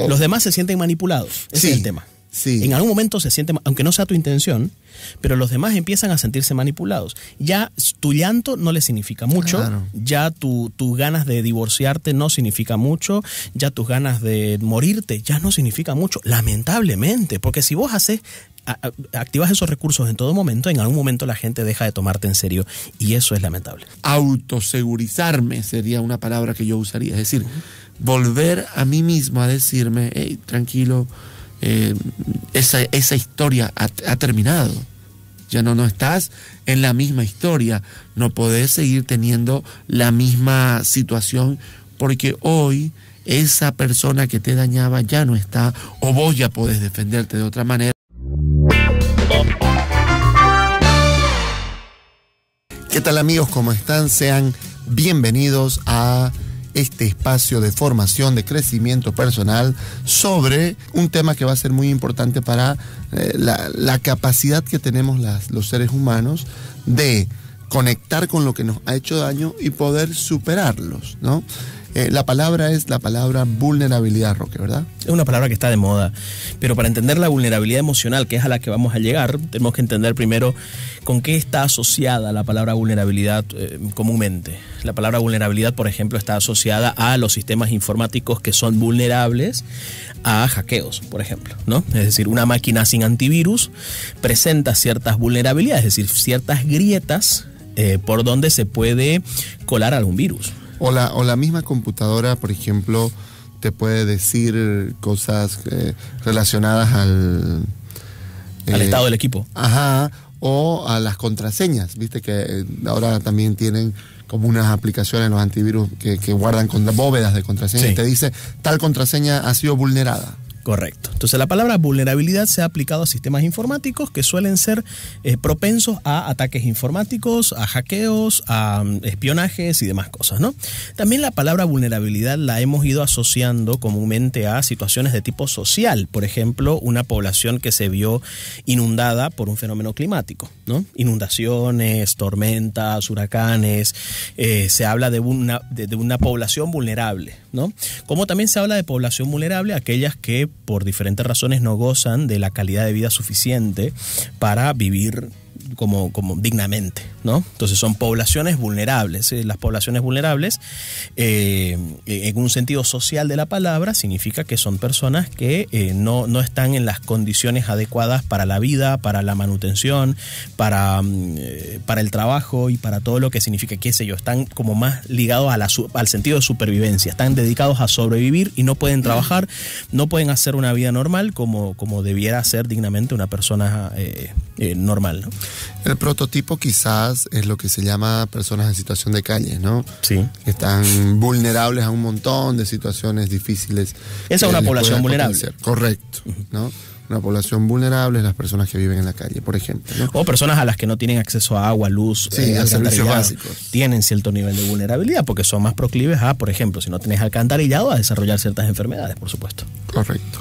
Los demás se sienten manipulados. Ese es el tema. Sí. En algún momento se sienten, aunque no sea tu intención, pero los demás empiezan a sentirse manipulados. Ya tu llanto no le significa mucho, claro. Ya tus ganas de divorciarte no significa mucho, ya tus ganas de morirte ya no significa mucho, lamentablemente, porque si vos activas esos recursos en todo momento, en algún momento la gente deja de tomarte en serio y eso es lamentable. Autosegurizarme sería una palabra que yo usaría, es decir, volver a mí mismo a decirme, hey, tranquilo, esa historia ha terminado. Ya no estás en la misma historia, no podés seguir teniendo la misma situación porque hoy esa persona que te dañaba ya no está o vos ya podés defenderte de otra manera. ¿Qué tal amigos? ¿Cómo están? Sean bienvenidos a este espacio de formación, de crecimiento personal sobre un tema que va a ser muy importante para la capacidad que tenemos los seres humanos de conectar con lo que nos ha hecho daño y poder superarlos, ¿no? La palabra es la palabra vulnerabilidad, Roque, ¿verdad? Es una palabra que está de moda, pero para entender la vulnerabilidad emocional, que es a la que vamos a llegar, tenemos que entender primero con qué está asociada la palabra vulnerabilidad comúnmente. La palabra vulnerabilidad, por ejemplo, está asociada a los sistemas informáticos que son vulnerables a hackeos, por ejemplo, ¿no? Es decir, una máquina sin antivirus presenta ciertas vulnerabilidades, es decir, ciertas grietas por donde se puede colar algún virus. O la misma computadora, por ejemplo, te puede decir cosas relacionadas al estado del equipo. Ajá, o a las contraseñas. Viste que ahora también tienen como unas aplicaciones, los antivirus, que guardan bóvedas de contraseñas. Sí. Y te dice, tal contraseña ha sido vulnerada. Correcto. Entonces la palabra vulnerabilidad se ha aplicado a sistemas informáticos que suelen ser propensos a ataques informáticos, a hackeos, a espionajes y demás cosas, ¿no? También la palabra vulnerabilidad la hemos ido asociando comúnmente a situaciones de tipo social. Por ejemplo, una población que se vio inundada por un fenómeno climático, ¿no? Inundaciones, tormentas, huracanes. Se habla de una población vulnerable, ¿no? Como también se habla de población vulnerable aquellas que por diferentes razones no gozan de la calidad de vida suficiente para vivir como dignamente, ¿no? Entonces son poblaciones vulnerables. Las poblaciones vulnerables, en un sentido social de la palabra, significa que son personas que no están en las condiciones adecuadas para la vida, para la manutención, para el trabajo y para todo lo que significa, qué sé yo, están como más ligados al sentido de supervivencia, están dedicados a sobrevivir y no pueden trabajar, no pueden hacer una vida normal como debiera ser dignamente una persona normal, ¿no? El prototipo quizás es lo que se llama personas en situación de calle, ¿no? Sí. Que están vulnerables a un montón de situaciones difíciles. Esa es una población vulnerable. Correcto, ¿no? Una población vulnerable es las personas que viven en la calle, por ejemplo, ¿no? O personas a las que no tienen acceso a agua, luz, a servicios básicos. Tienen cierto nivel de vulnerabilidad porque son más proclives a, por ejemplo, si no tenés alcantarillado, a desarrollar ciertas enfermedades, por supuesto. Correcto.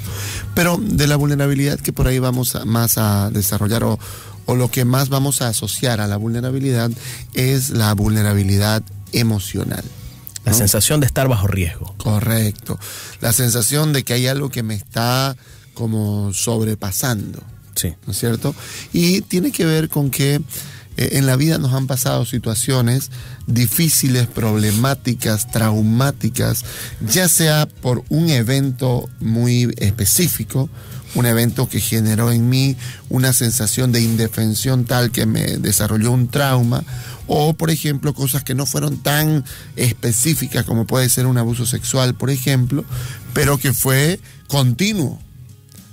Pero de la vulnerabilidad que por ahí vamos más a desarrollar o lo que más vamos a asociar a la vulnerabilidad es la vulnerabilidad emocional, ¿no? La sensación de estar bajo riesgo. Correcto. La sensación de que hay algo que me está como sobrepasando. Sí. ¿No es cierto? Y tiene que ver con que en la vida nos han pasado situaciones difíciles, problemáticas, traumáticas, ya sea por un evento muy específico, un evento que generó en mí una sensación de indefensión tal que me desarrolló un trauma, o por ejemplo cosas que no fueron tan específicas como puede ser un abuso sexual, por ejemplo, pero que fue continuo.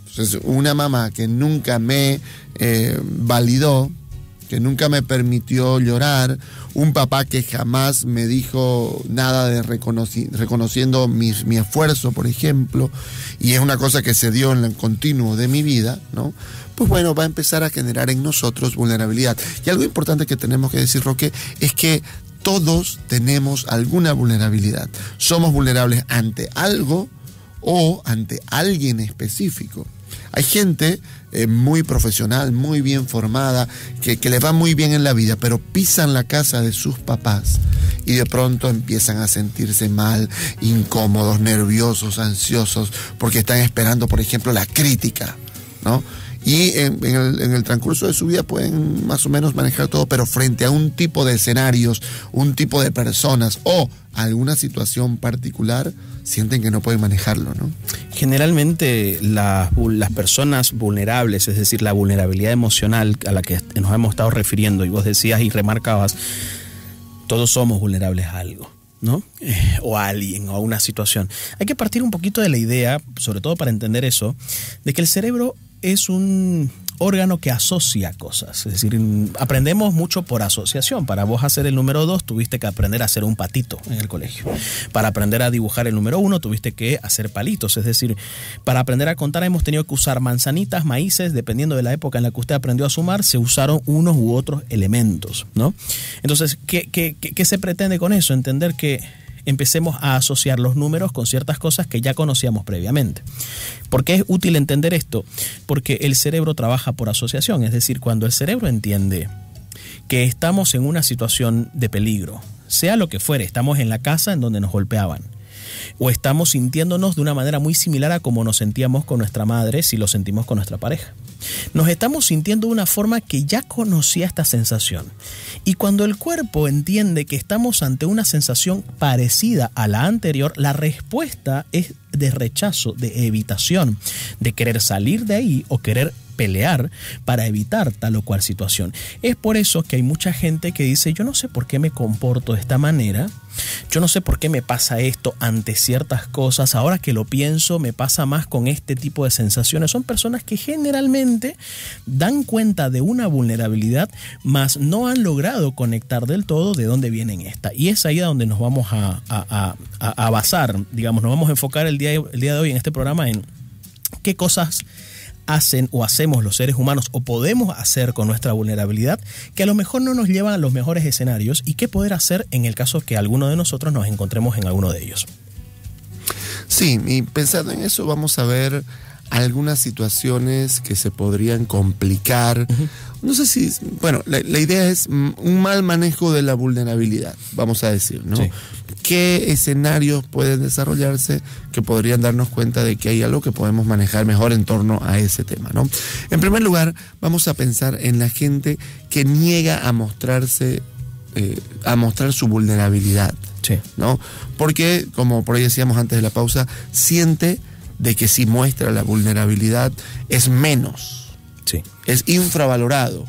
Entonces, una mamá que nunca me validó, que nunca me permitió llorar, un papá que jamás me dijo nada de reconociendo mi esfuerzo, por ejemplo, y es una cosa que se dio en el continuo de mi vida, ¿no? Pues bueno, va a empezar a generar en nosotros vulnerabilidad. Y algo importante que tenemos que decir, Roque, es que todos tenemos alguna vulnerabilidad. Somos vulnerables ante algo o ante alguien específico. Hay gente muy profesional, muy bien formada, que le va muy bien en la vida, pero pisan la casa de sus papás y de pronto empiezan a sentirse mal, incómodos, nerviosos, ansiosos, porque están esperando, por ejemplo, la crítica, ¿no? Y en el transcurso de su vida pueden más o menos manejar todo, pero frente a un tipo de escenarios, un tipo de personas o alguna situación particular, sienten que no pueden manejarlo, ¿no? Generalmente las personas vulnerables, es decir, la vulnerabilidad emocional a la que nos hemos estado refiriendo, y vos decías y remarcabas, todos somos vulnerables a algo, ¿no? O a alguien, o a una situación. Hay que partir un poquito de la idea, sobre todo para entender eso, de que el cerebro es un órgano que asocia cosas. Es decir, aprendemos mucho por asociación. Para vos hacer el número 2 tuviste que aprender a hacer un patito en el colegio. Para aprender a dibujar el número 1 tuviste que hacer palitos. Es decir, para aprender a contar hemos tenido que usar manzanitas, maíces, dependiendo de la época en la que usted aprendió a sumar, se usaron unos u otros elementos, ¿no? Entonces, ¿qué se pretende con eso? Entender que empecemos a asociar los números con ciertas cosas que ya conocíamos previamente. ¿Por qué es útil entender esto? Porque el cerebro trabaja por asociación, es decir, cuando el cerebro entiende que estamos en una situación de peligro, sea lo que fuere, estamos en la casa en donde nos golpeaban, o estamos sintiéndonos de una manera muy similar a como nos sentíamos con nuestra madre si lo sentimos con nuestra pareja. Nos estamos sintiendo de una forma que ya conocía esta sensación. Y cuando el cuerpo entiende que estamos ante una sensación parecida a la anterior, la respuesta es de rechazo, de evitación, de querer salir de ahí o querer pelear para evitar tal o cual situación. Es por eso que hay mucha gente que dice, yo no sé por qué me comporto de esta manera, yo no sé por qué me pasa esto ante ciertas cosas, ahora que lo pienso me pasa más con este tipo de sensaciones. Son personas que generalmente dan cuenta de una vulnerabilidad, mas no han logrado conectar del todo de dónde vienen esta. Y es ahí donde nos vamos a basar, digamos, nos vamos a enfocar el día de hoy en este programa en qué cosas hacen o hacemos los seres humanos o podemos hacer con nuestra vulnerabilidad que a lo mejor no nos llevan a los mejores escenarios y qué poder hacer en el caso que alguno de nosotros nos encontremos en alguno de ellos. Sí, y pensando en eso vamos a ver algunas situaciones que se podrían complicar. No sé si, bueno, la idea es un mal manejo de la vulnerabilidad, vamos a decir, ¿no? Sí. ¿Qué escenarios pueden desarrollarse que podrían darnos cuenta de que hay algo que podemos manejar mejor en torno a ese tema, ¿no? En primer lugar, vamos a pensar en la gente que niega a mostrarse, a mostrar su vulnerabilidad, sí, ¿no? Porque, como por ahí decíamos antes de la pausa, siente de que si muestra la vulnerabilidad es menos, sí, es infravalorado,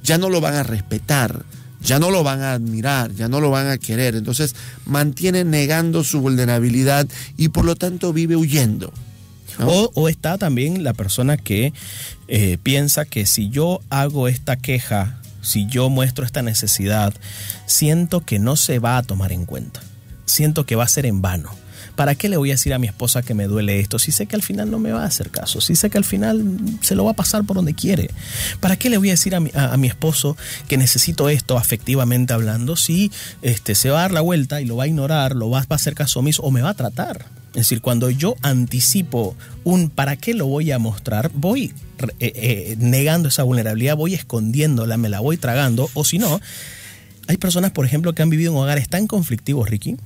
ya no lo van a respetar, ya no lo van a admirar, ya no lo van a querer. Entonces mantiene negando su vulnerabilidad y por lo tanto vive huyendo, ¿no? O está también la persona que piensa que si yo hago esta queja, si yo muestro esta necesidad, siento que no se va a tomar en cuenta, siento que va a ser en vano. ¿Para qué le voy a decir a mi esposa que me duele esto? Si sé que al final no me va a hacer caso, si sé que al final se lo va a pasar por donde quiere. ¿Para qué le voy a decir a mi esposo que necesito esto afectivamente hablando si se va a dar la vuelta y lo va a ignorar, lo va a hacer caso omiso o me va a tratar? Es decir, cuando yo anticipo ¿para qué lo voy a mostrar? Voy negando esa vulnerabilidad, voy escondiéndola, me la voy tragando, o si no, hay personas, por ejemplo, que han vivido en hogares tan conflictivos, Ricky,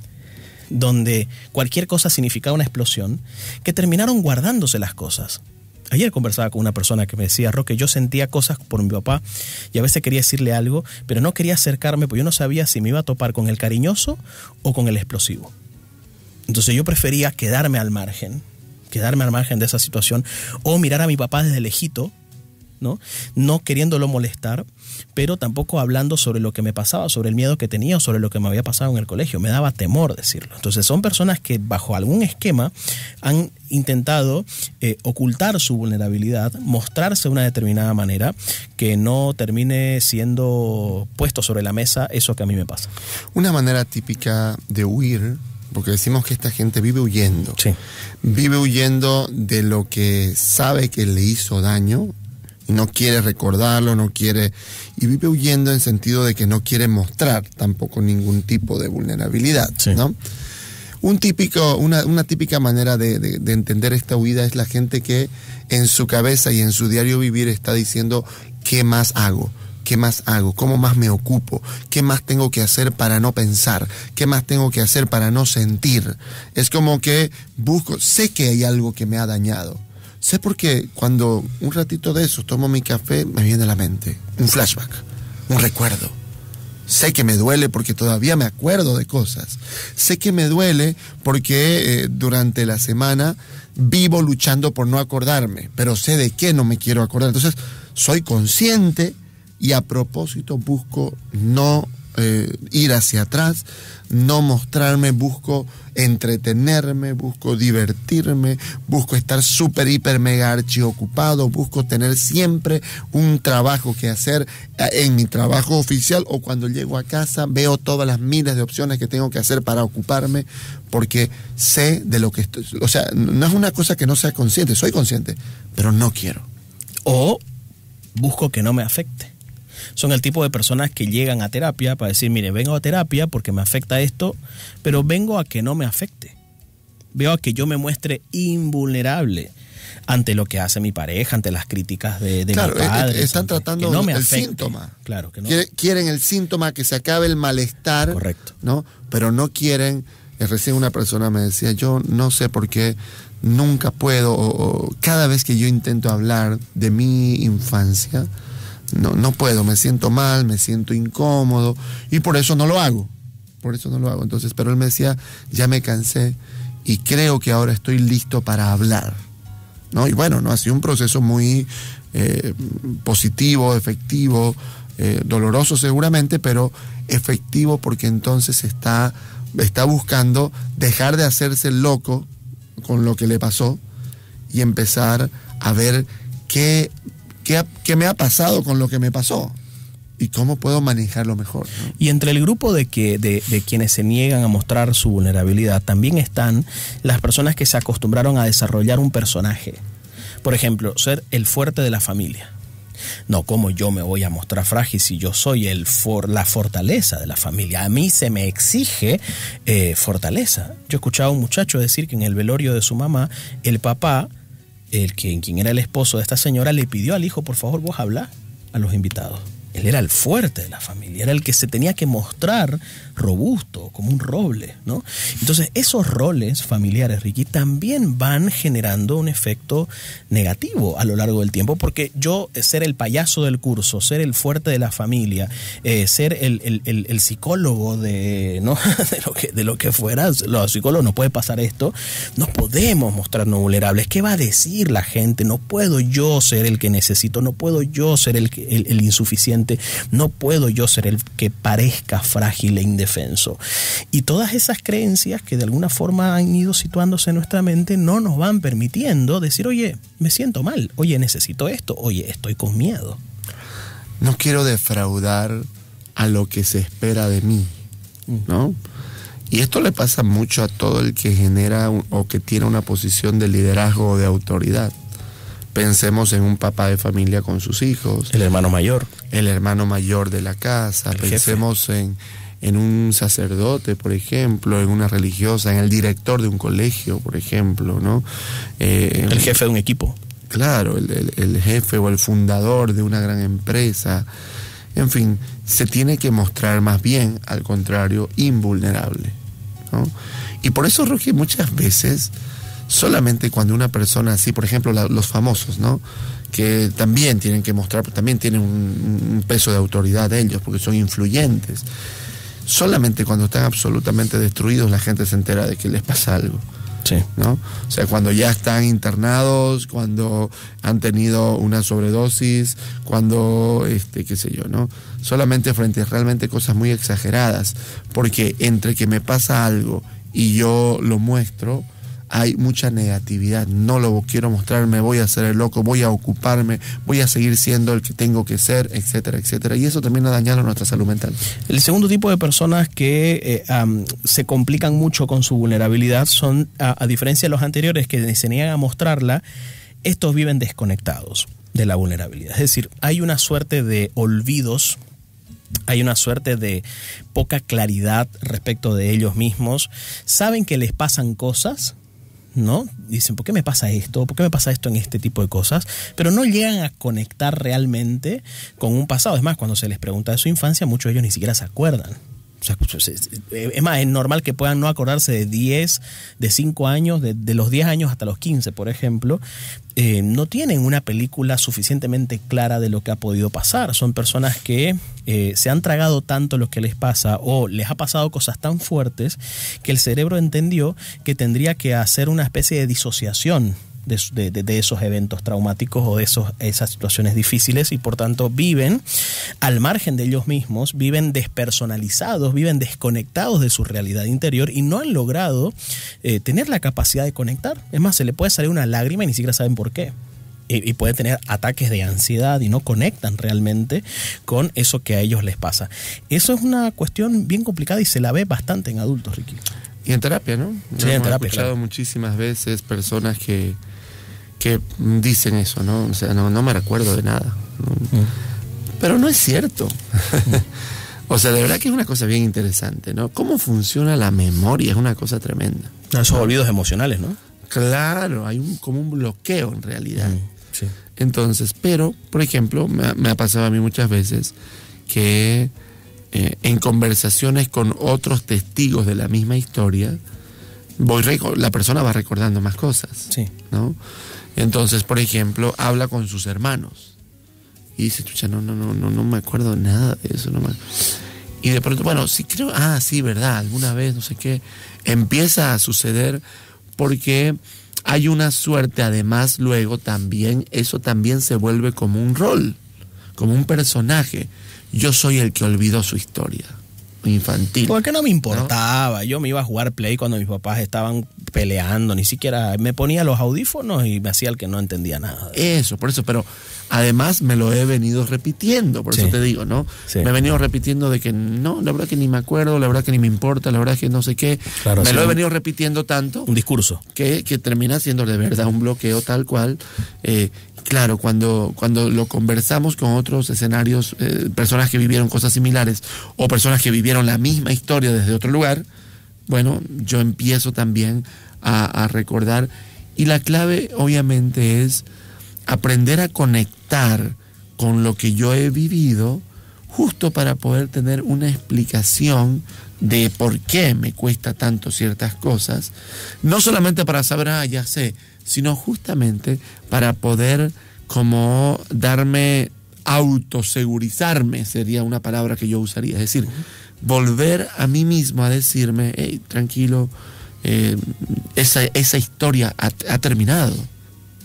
donde cualquier cosa significaba una explosión, que terminaron guardándose las cosas. Ayer conversaba con una persona que me decía, Roque, yo sentía cosas por mi papá y a veces quería decirle algo, pero no quería acercarme porque yo no sabía si me iba a topar con el cariñoso o con el explosivo. Entonces yo prefería quedarme al margen de esa situación o mirar a mi papá desde lejito, no queriéndolo molestar, pero tampoco hablando sobre lo que me pasaba, sobre el miedo que tenía o sobre lo que me había pasado en el colegio. Me daba temor decirlo. Entonces son personas que bajo algún esquema han intentado ocultar su vulnerabilidad, mostrarse de una determinada manera que no termine siendo puesto sobre la mesa eso que a mí me pasa. Una manera típica de huir, porque decimos que esta gente vive huyendo. Sí. Vive huyendo de lo que sabe que le hizo daño, y no quiere recordarlo, y vive huyendo en sentido de que no quiere mostrar tampoco ningún tipo de vulnerabilidad, sí, ¿no? Una típica manera de entender esta huida es la gente que en su cabeza y en su diario vivir está diciendo, ¿qué más hago? ¿Qué más hago? ¿Cómo más me ocupo? ¿Qué más tengo que hacer para no pensar? ¿Qué más tengo que hacer para no sentir? Es como que sé que hay algo que me ha dañado. Sé porque cuando un ratito de eso tomo mi café, me viene a la mente un flashback, un recuerdo. Sé que me duele porque todavía me acuerdo de cosas. Sé que me duele porque durante la semana vivo luchando por no acordarme, pero sé de qué no me quiero acordar. Entonces, soy consciente y a propósito busco no ir hacia atrás, no mostrarme, busco entretenerme, busco divertirme, busco estar súper, hiper, mega archi ocupado, busco tener siempre un trabajo que hacer en mi trabajo oficial, o cuando llego a casa veo todas las miles de opciones que tengo que hacer para ocuparme, porque sé de lo que estoy. O sea, no es una cosa que no sea consciente, soy consciente, pero no quiero. O busco que no me afecte. Son el tipo de personas que llegan a terapia para decir, mire, vengo a terapia porque me afecta esto, pero vengo a que no me afecte. Veo a que yo me muestre invulnerable ante lo que hace mi pareja, ante las críticas de mi padre. Están tratando no el síntoma. Claro que no. Quieren el síntoma, que se acabe el malestar. Correcto. ¿No? Pero no quieren. Recién una persona me decía, yo no sé por qué nunca puedo, o cada vez que yo intento hablar de mi infancia, no puedo, me siento mal, me siento incómodo, y por eso no lo hago. Entonces, pero él me decía, ya me cansé y creo que ahora estoy listo para hablar, ¿no? Y bueno, no ha sido un proceso muy positivo, efectivo, doloroso seguramente, pero efectivo, porque entonces está buscando dejar de hacerse loco con lo que le pasó y empezar a ver qué me ha pasado con lo que me pasó y cómo puedo manejarlo mejor, ¿no? Y entre el grupo de quienes se niegan a mostrar su vulnerabilidad también están las personas que se acostumbraron a desarrollar un personaje. Por ejemplo, ser el fuerte de la familia. No, ¿cómo yo me voy a mostrar frágil si yo soy la fortaleza de la familia? A mí se me exige fortaleza. Yo escuchaba a un muchacho decir que en el velorio de su mamá, el papá, quien era el esposo de esta señora, le pidió al hijo, por favor, vos habla a los invitados. Él era el fuerte de la familia, era el que se tenía que mostrar robusto, como un roble, ¿no? Entonces, esos roles familiares, Ricky, también van generando un efecto negativo a lo largo del tiempo, porque yo ser el payaso del curso, ser el fuerte de la familia, ser el psicólogo ¿no? de lo que fuera, los psicólogos no puede pasar esto, no podemos mostrarnos vulnerables. ¿Qué va a decir la gente? No puedo yo ser el que necesito, no puedo yo ser el insuficiente, no puedo yo ser el que parezca frágil e indefenso. Y todas esas creencias que de alguna forma han ido situándose en nuestra mente no nos van permitiendo decir, oye, me siento mal, oye, necesito esto, oye, estoy con miedo. No quiero defraudar a lo que se espera de mí, ¿no? Y esto le pasa mucho a todo el que genera o que tiene una posición de liderazgo o de autoridad. Pensemos en un papá de familia con sus hijos. El hermano mayor. El hermano mayor de la casa. Pensemos en un sacerdote, por ejemplo, en una religiosa, en el director de un colegio, por ejemplo, ¿no? El jefe de un equipo. Claro, el jefe o el fundador de una gran empresa. En fin, se tiene que mostrar más bien, al contrario, invulnerable, ¿no? Y por eso, Roque, muchas veces, solamente cuando una persona así, por ejemplo, los famosos, ¿no? Que también tienen que mostrar, también tienen un peso de autoridad ellos, porque son influyentes. Solamente cuando están absolutamente destruidos, la gente se entera de que les pasa algo. Sí. ¿No? O sea, cuando ya están internados, cuando han tenido una sobredosis, cuando, qué sé yo, ¿no? Solamente frente a realmente cosas muy exageradas, porque entre que me pasa algo y yo lo muestro, hay mucha negatividad. No lo quiero mostrar, me voy a hacer el loco, voy a ocuparme, voy a seguir siendo el que tengo que ser, etcétera, etcétera. Y eso también ha dañado nuestra salud mental. El segundo tipo de personas que se complican mucho con su vulnerabilidad son, a diferencia de los anteriores que se niegan a mostrarla, estos viven desconectados de la vulnerabilidad. Es decir, hay una suerte de olvidos hay una suerte de poca claridad respecto de ellos mismos. Saben que les pasan cosas, ¿no? Dicen, ¿por qué me pasa esto? ¿Por qué me pasa esto en este tipo de cosas? Pero no llegan a conectar realmente con un pasado. Es más, cuando se les pregunta de su infancia, muchos de ellos ni siquiera se acuerdan. O sea, es más, es normal que puedan no acordarse de 5 años, de los 10 años hasta los 15, por ejemplo. No tienen una película suficientemente clara de lo que ha podido pasar. Son personas que se han tragado tanto lo que les pasa o les ha pasado cosas tan fuertes que el cerebro entendió que tendría que hacer una especie de disociación de esos eventos traumáticos o de esas situaciones difíciles, y por tanto viven al margen de ellos mismos, viven despersonalizados, viven desconectados de su realidad interior y no han logrado tener la capacidad de conectar. Es más, se le puede salir una lágrima y ni siquiera saben por qué. Y pueden tener ataques de ansiedad y no conectan realmente con eso que a ellos les pasa. Eso es una cuestión bien complicada y se la ve bastante en adultos, Ricky. Y en terapia, ¿no? Sí, en terapia, he escuchado muchísimas veces personas que dicen eso, ¿no? O sea, no me recuerdo de nada, ¿no? Pero no es cierto. O sea, de verdad que es una cosa bien interesante, ¿no? Cómo funciona la memoria es una cosa tremenda. Esos olvidos emocionales, ¿no? Claro, hay como un bloqueo en realidad. Sí. Entonces, pero, por ejemplo, me ha pasado a mí muchas veces que en conversaciones con otros testigos de la misma historia, la persona va recordando más cosas, sí, ¿no? Entonces, por ejemplo, habla con sus hermanos y dice, chucha, no me acuerdo nada de eso. Y de pronto, bueno, sí creo, sí, verdad, alguna vez, no sé qué, empieza a suceder porque hay una suerte, además luego también, eso también se vuelve como un rol, como un personaje. Yo soy el que olvidó su historia infantil. Porque no me importaba, ¿no? Yo me iba a jugar Play cuando mis papás estaban peleando, ni siquiera me ponía los audífonos y me hacía el que no entendía nada. Eso, por eso, pero además me lo he venido repitiendo, por eso te digo, ¿no? Sí. Me he venido repitiendo de que no, la verdad que ni me acuerdo, la verdad que ni me importa, la verdad que no sé qué. Claro, me lo he venido repitiendo tanto. Un discurso. Que termina siendo de verdad un bloqueo tal cual. Claro, cuando lo conversamos con otros escenarios, personas que vivieron cosas similares o personas que vivieron la misma historia desde otro lugar, bueno, yo empiezo también a recordar. Y la clave obviamente es aprender a conectar con lo que yo he vivido justo para poder tener una explicación de por qué me cuesta tanto ciertas cosas, no solamente para saber, ya sé, sino justamente para poder como darme, autosegurizarme, sería una palabra que yo usaría, es decir, volver a mí mismo a decirme, hey, tranquilo, esa historia ha terminado.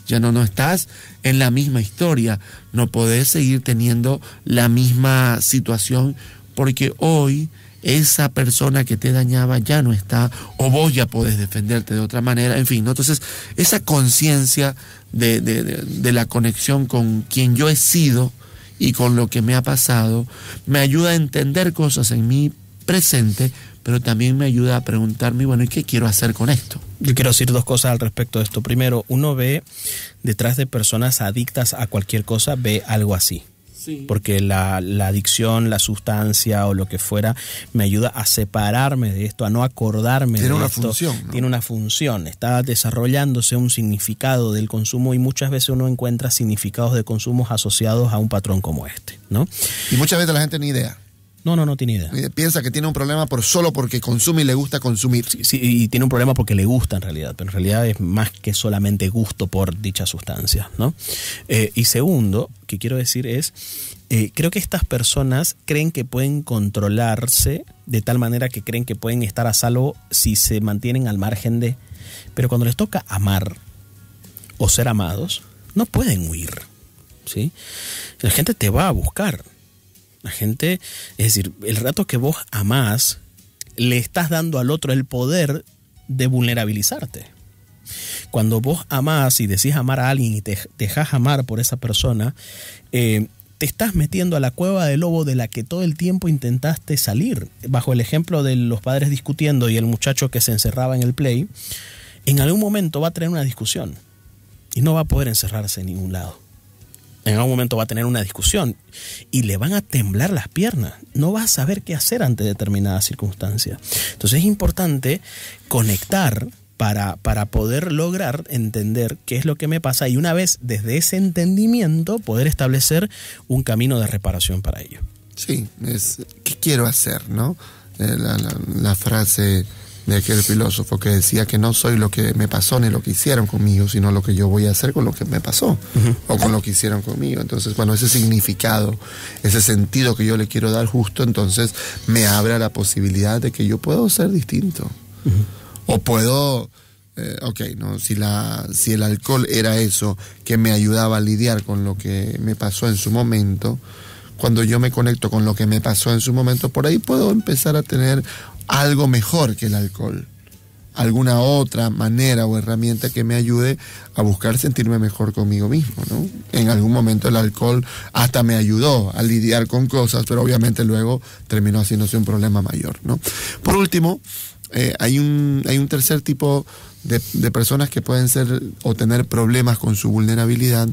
Ya no estás en la misma historia, no podés seguir teniendo la misma situación porque hoy esa persona que te dañaba ya no está, o vos ya podés defenderte de otra manera, en fin, ¿no? Entonces esa conciencia de la conexión con quien yo he sido y con lo que me ha pasado me ayuda a entender cosas en mi presente, pero también me ayuda a preguntarme, bueno, ¿y qué quiero hacer con esto? Yo quiero decir dos cosas al respecto de esto. Primero, uno ve detrás de personas adictas a cualquier cosa, ve algo así. Sí. Porque la adicción, la sustancia o lo que fuera me ayuda a separarme de esto, a no acordarme de esto. Tiene una función, ¿no? Tiene una función, está desarrollándose un significado del consumo y muchas veces uno encuentra significados de consumo asociados a un patrón como este, ¿no? Y muchas veces la gente ni idea. No tiene idea. Piensa que tiene un problema solo porque consume y le gusta consumir. Sí, y tiene un problema porque le gusta en realidad, pero en realidad es más que solamente gusto por dicha sustancia, ¿no? Y segundo, que quiero decir es, creo que estas personas creen que pueden controlarse de tal manera que creen que pueden estar a salvo si se mantienen al margen de... Pero cuando les toca amar o ser amados, no pueden huir, ¿sí? La gente te va a buscar. La gente, es decir, el rato que vos amás, le estás dando al otro el poder de vulnerabilizarte. Cuando vos amás y decís amar a alguien y te dejás amar por esa persona, te estás metiendo a la cueva del lobo de la que todo el tiempo intentaste salir. Bajo el ejemplo de los padres discutiendo y el muchacho que se encerraba en el Play, en algún momento va a tener una discusión y no va a poder encerrarse en ningún lado. En algún momento va a tener una discusión y le van a temblar las piernas. No va a saber qué hacer ante determinadas circunstancias. Entonces es importante conectar para poder lograr entender qué es lo que me pasa y una vez desde ese entendimiento poder establecer un camino de reparación para ello. Sí, ¿qué quiero hacer, no? La frase de aquel filósofo que decía que no soy lo que me pasó ni lo que hicieron conmigo, sino lo que yo voy a hacer con lo que me pasó o con lo que hicieron conmigo. Entonces, bueno, ese significado, ese sentido que yo le quiero dar justo, entonces me abre a la posibilidad de que yo puedo ser distinto. O puedo, ¿no? Si el alcohol era eso que me ayudaba a lidiar con lo que me pasó en su momento, cuando yo me conecto con lo que me pasó en su momento, por ahí puedo empezar a tener algo mejor que el alcohol, alguna otra manera o herramienta que me ayude a buscar sentirme mejor conmigo mismo, ¿no? En algún momento el alcohol hasta me ayudó a lidiar con cosas, pero obviamente luego terminó haciéndose un problema mayor, ¿no? Por último, hay un tercer tipo de personas que pueden ser o tener problemas con su vulnerabilidad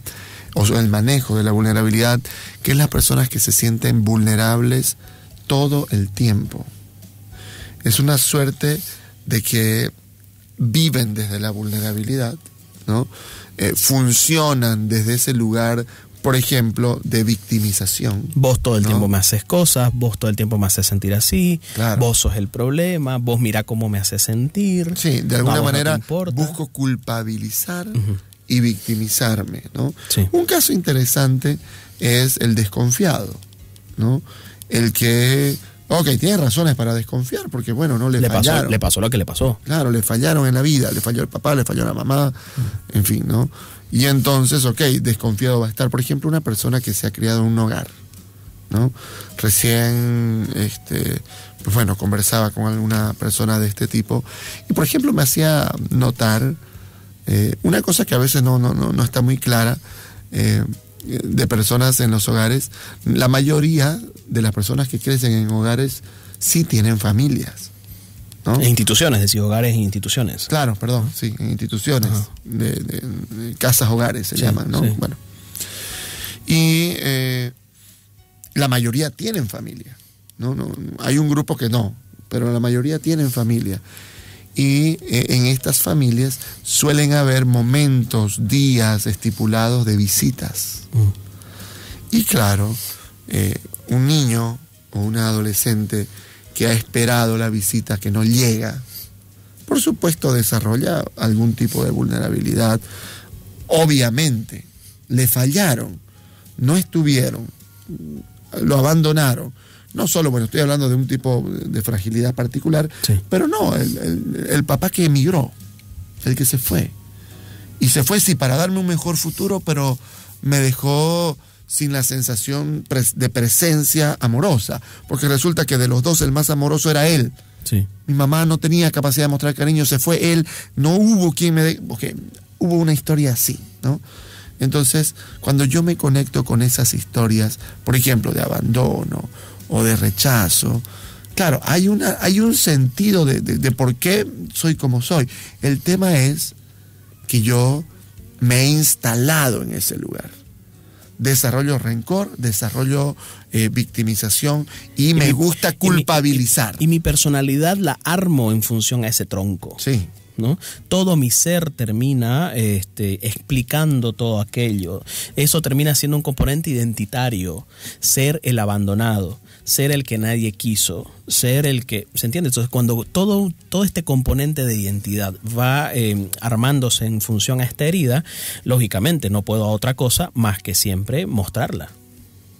o el manejo de la vulnerabilidad, que es las personas que se sienten vulnerables todo el tiempo. Es una suerte de que viven desde la vulnerabilidad, ¿no? Funcionan desde ese lugar, por ejemplo, de victimización. Vos todo el tiempo me haces cosas, vos todo el tiempo me haces sentir así, claro. Vos sos el problema, vos mirá cómo me haces sentir. Sí, de alguna manera busco culpabilizar y victimizarme, ¿no? Sí. Un caso interesante es el desconfiado, ¿no? El que... Ok, tiene razones para desconfiar, porque bueno, no le fallaron. Le pasó lo que le pasó. Claro, le fallaron en la vida, le falló el papá, le falló la mamá, en fin, ¿no? Y entonces, ok, desconfiado va a estar, por ejemplo, una persona que se ha criado en un hogar, ¿no? Recién, pues bueno, conversaba con alguna persona de este tipo, y por ejemplo me hacía notar una cosa que a veces no está muy clara, de personas en los hogares. La mayoría de las personas que crecen en hogares sí tienen familias, ¿no? En instituciones, decís, hogares e instituciones. Claro, perdón, sí, en instituciones, de casas hogares se llaman, ¿no? Sí. Bueno. Y la mayoría tienen familia, ¿no? Hay un grupo que no, pero la mayoría tienen familia. Y en estas familias suelen haber momentos, días estipulados de visitas. Y claro, un niño o una adolescente que ha esperado la visita que no llega, por supuesto desarrolla algún tipo de vulnerabilidad. Obviamente, le fallaron, no estuvieron, lo abandonaron. No solo, bueno, estoy hablando de un tipo de fragilidad particular, sí. Pero no, el papá que emigró, el que se fue. Y se fue, sí, para darme un mejor futuro, pero me dejó sin la sensación de presencia amorosa, porque resulta que de los dos el más amoroso era él. Sí. Mi mamá no tenía capacidad de mostrar cariño, se fue él, no hubo quien me dé... Okay, hubo una historia así, ¿no? Entonces, cuando yo me conecto con esas historias, por ejemplo, de abandono o de rechazo, claro, hay un sentido de por qué soy como soy. El tema es que yo me he instalado en ese lugar. Desarrollo rencor, desarrollo victimización y me gusta culpabilizar. Y mi personalidad la armo en función a ese tronco. Sí. ¿No? Todo mi ser termina explicando todo aquello. Eso termina siendo un componente identitario. Ser el abandonado, ser el que nadie quiso, ser el que... ¿Se entiende? Entonces, cuando todo este componente de identidad va armándose en función a esta herida, lógicamente no puedo a otra cosa más que siempre mostrarla.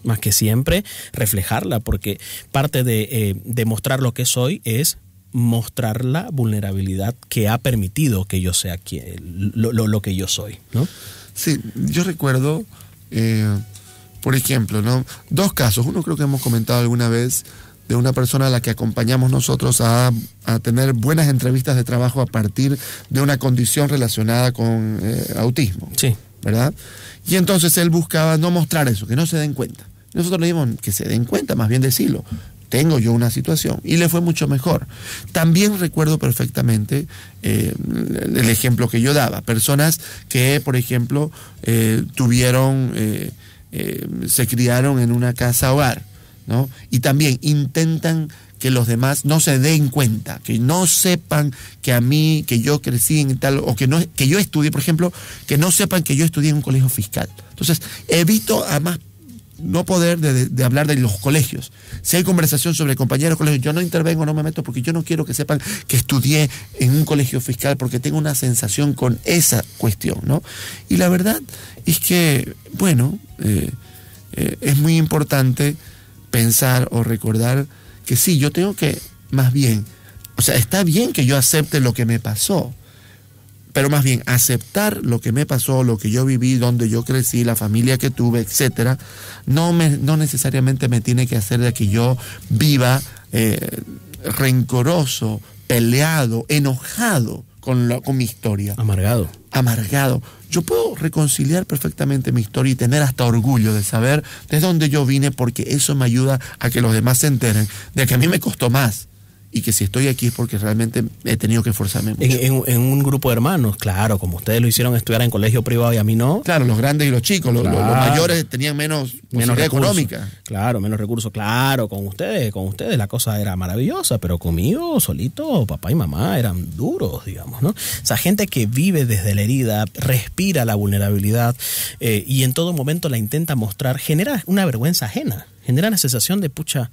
Más que siempre reflejarla, porque parte de mostrar lo que soy es mostrar la vulnerabilidad que ha permitido que yo sea lo que yo soy, ¿no? Sí, yo recuerdo, por ejemplo, ¿no? Dos casos. Uno creo que hemos comentado alguna vez de una persona a la que acompañamos nosotros a tener buenas entrevistas de trabajo a partir de una condición relacionada con autismo. Sí. ¿Verdad? Y entonces él buscaba no mostrar eso, que no se den cuenta. Nosotros le dimos que se den cuenta, más bien decirlo. Tengo yo una situación, y le fue mucho mejor. También recuerdo perfectamente el ejemplo que yo daba, personas que, por ejemplo, tuvieron se criaron en una casa hogar, ¿no? Y también intentan que los demás no se den cuenta, que no sepan que a mí, que yo crecí en tal, o que yo estudié, por ejemplo, que no sepan que yo estudié en un colegio fiscal. Entonces, evito además no poder de hablar de los colegios. Si hay conversación sobre compañeros de colegio, yo no intervengo, no me meto, porque yo no quiero que sepan que estudié en un colegio fiscal, porque tengo una sensación con esa cuestión, ¿no? Y la verdad es que, bueno, es muy importante pensar o recordar que sí, yo tengo que, más bien, o sea, está bien que yo acepte lo que me pasó, pero más bien aceptar lo que me pasó, lo que yo viví, donde yo crecí, la familia que tuve, etcétera, no necesariamente me tiene que hacer de que yo viva rencoroso, peleado, enojado con mi historia. Amargado. Yo puedo reconciliar perfectamente mi historia y tener hasta orgullo de saber de dónde yo vine, porque eso me ayuda a que los demás se enteren de que a mí me costó más. Y que si estoy aquí es porque realmente he tenido que esforzarme mucho. En un grupo de hermanos, claro, como ustedes lo hicieron estudiar en colegio privado y a mí no. Claro, los grandes y los chicos, los mayores tenían menos posibilidad económica. Claro, menos recursos, claro, con ustedes la cosa era maravillosa, pero conmigo, solito, papá y mamá eran duros, digamos, ¿no? O sea, gente que vive desde la herida, respira la vulnerabilidad y en todo momento la intenta mostrar, genera una vergüenza ajena, genera la sensación de, pucha,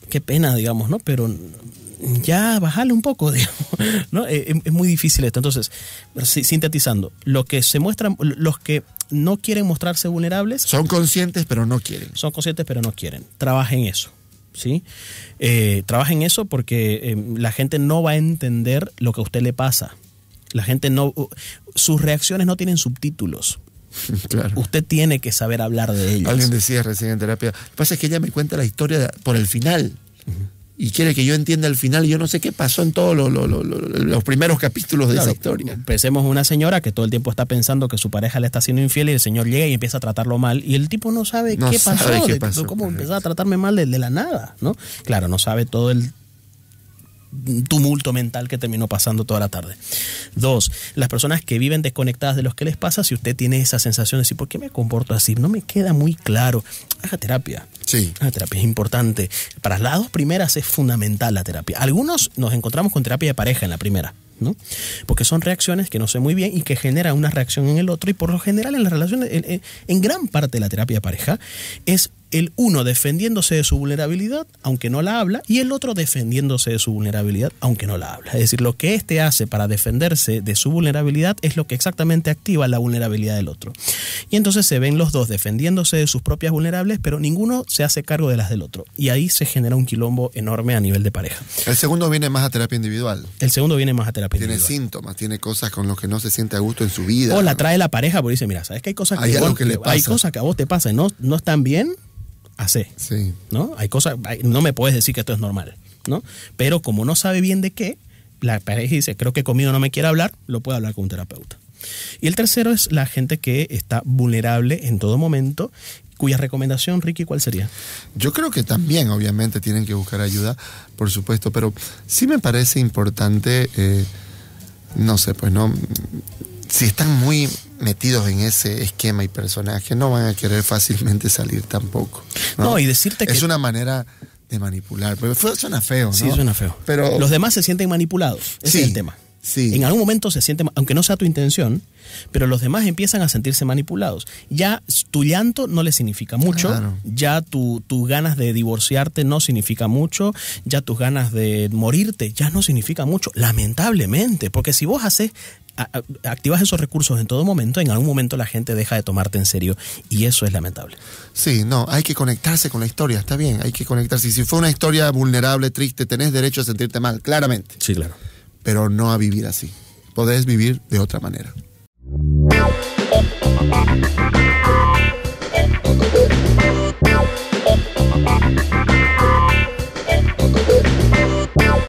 qué pena, digamos, ¿no? Pero ya bájale un poco, digamos, ¿no? Es muy difícil esto. Entonces, sintetizando, los que no quieren mostrarse vulnerables son conscientes pero no quieren. Trabajen eso, ¿sí? Trabajen eso porque la gente no va a entender lo que a usted le pasa. La gente sus reacciones no tienen subtítulos. Claro. Usted tiene que saber hablar de ellas. Alguien decía recién en terapia, lo que pasa es que ella me cuenta la historia por el final. Y quiere que yo entienda el final, y yo no sé qué pasó en todos los primeros capítulos de esa historia. Pensemos en una señora que todo el tiempo está pensando que su pareja le está siendo infiel y el señor llega y empieza a tratarlo mal y el tipo no sabe qué pasó, cómo empezó a tratarme mal de la nada, ¿no? Claro, no sabe todo el tumulto mental que terminó pasando toda la tarde. 2, las personas que viven desconectadas de lo que les pasa, si usted tiene esa sensación de decir, ¿por qué me comporto así? No me queda muy claro. Haga terapia. Sí. La terapia es importante. Para las 2 primeras es fundamental la terapia. Algunos nos encontramos con terapia de pareja en la primera, ¿no? Porque son reacciones que no sé muy bien y que generan una reacción en el otro, y por lo general en las relaciones, en gran parte de la terapia de pareja, es el uno defendiéndose de su vulnerabilidad, aunque no la habla, y el otro defendiéndose de su vulnerabilidad, aunque no la habla. Es decir, lo que éste hace para defenderse de su vulnerabilidad es lo que exactamente activa la vulnerabilidad del otro. Y entonces se ven los dos defendiéndose de sus propias vulnerables, pero ninguno se hace cargo de las del otro. Y ahí se genera un quilombo enorme a nivel de pareja. El segundo viene más a terapia individual. Tiene síntomas, tiene cosas con las que no se siente a gusto en su vida. O la trae la pareja porque dice, mira, ¿sabes que hay cosas hay cosas que a vos te pasan y no están bien? Sí. ¿No? Hay cosas, no me puedes decir que esto es normal, ¿no? Pero como no sabe bien de qué, la pareja dice, creo que conmigo no me quiere hablar, lo puede hablar con un terapeuta. Y el tercero es la gente que está vulnerable en todo momento, cuya recomendación, Ricky, ¿cuál sería? Yo creo que también, obviamente, tienen que buscar ayuda, por supuesto, pero sí me parece importante, no sé, pues no, si están muy metidos en ese esquema y personaje, no van a querer fácilmente salir tampoco. No, y decirte que es una manera de manipular, porque suena feo, ¿no? Sí, suena feo. Pero los demás se sienten manipulados, ese es el tema. Sí. En algún momento se siente, aunque no sea tu intención, pero los demás empiezan a sentirse manipulados. Ya tu llanto no le significa mucho, claro. Ya tus ganas de divorciarte no significa mucho, ya tus ganas de morirte ya no significa mucho, lamentablemente, porque si vos activas esos recursos en todo momento, en algún momento la gente deja de tomarte en serio, y eso es lamentable. Sí, no, hay que conectarse con la historia, está bien, hay que conectarse. Y si fue una historia vulnerable, triste, tenés derecho a sentirte mal, claramente. Sí, claro. Pero no a vivir así. Podés vivir de otra manera.